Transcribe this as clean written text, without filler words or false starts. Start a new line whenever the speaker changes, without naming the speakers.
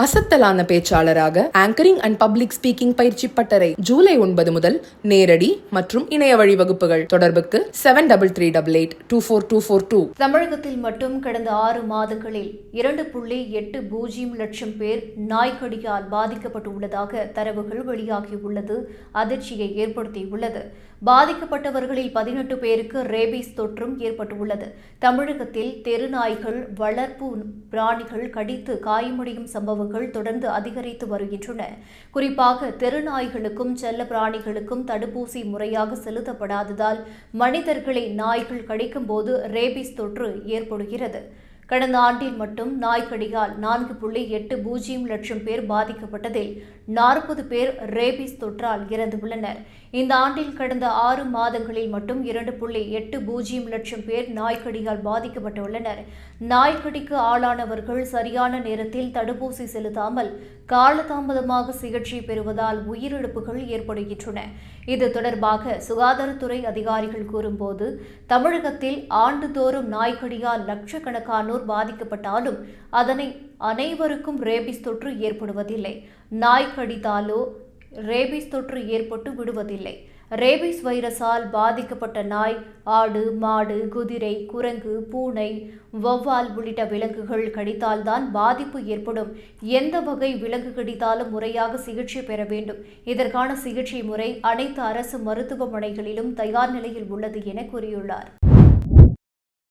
அசத்தலான பேச்சாளராக anchoring and public speaking பயிற்சி பட்டறை ஜூலை 9 முதல் நேரடி மற்றும் இணைய வழி வகுப்புகள். தொடர்புக்கு 7388824242.
தமிழகத்தில் மட்டும் கடந்த 6 மாதங்களில் 2.80 லட்சம் பேர் நாய்க்கடியால் பாதிக்கப்பட்டுள்ளதாக தரவுகள் வெளியாகியுள்ளது அதிர்ச்சியை ஏற்படுத்தியுள்ளது. பாதிக்கப்பட்டவர்களில் 18 பேருக்கு ரேபீஸ் தொற்றும் ஏற்பட்டுள்ளது. தமிழகத்தில் தெருநாய்கள், வளர்ப்பு பிராணிகள் கடித்து காயமடையும் சம்பவங்கள் தொடர்ந்து அதிகரித்து வருகின்றன. குறிப்பாக தெருநாய்களுக்கும் செல்ல பிராணிகளுக்கும் தடுப்பூசி முறையாக செலுத்தப்படாததால் மனிதர்களை நாய்கள் கடிக்கும் போது ரேபீஸ் தொற்று ஏற்படுகிறது. கடந்த ஆண்டில் மட்டும் நாய்க்கடியால் 4.80 லட்சம் பேர் பாதிக்கப்பட்டதில் 40 பேர் ரேபீஸ் தொற்றால் இறந்துள்ளனர். இந்த ஆண்டில் கடந்த 6 மாதங்களில் மட்டும் 2.80 லட்சம் பேர் நாய்க்கடியால் பாதிக்கப்பட்டுள்ளனர். நாய்க்கடிக்கு ஆளானவர்கள் சரியான நேரத்தில் தடுப்பூசி செலுத்தாமல் காலதாமதமாக சிகிச்சை பெறுவதால் உயிரிழப்புகள் ஏற்படுகின்றன. இது தொடர்பாக சுகாதாரத்துறை அதிகாரிகள் கூறும்போது, தமிழகத்தில் ஆண்டுதோறும் நாய்க்கடியால் லட்சக்கணக்கானோர் பாதிக்கப்பட்டாலும் அதனை அனைவருக்கும் ரேபீஸ் தொற்று ஏற்படுவதில்லை. நாய் கடித்தாலோ ரேபீஸ் தொற்று ஏற்பட்டு விடுவதில்லை. ரேபீஸ் வைரஸால் பாதிக்கப்பட்ட நாய், ஆடு, மாடு, குதிரை, குரங்கு, பூனை, வௌவால் உள்ளிட்ட விலங்குகள் கடித்தால்தான் பாதிப்பு ஏற்படும். எந்த வகை விலங்கு கடித்தாலும் முறையாக சிகிச்சை பெற வேண்டும். இதற்கான சிகிச்சை முறை அனைத்து அரசு மருத்துவமனைகளிலும் தயார் நிலையில் உள்ளது என கூறியுள்ளார்.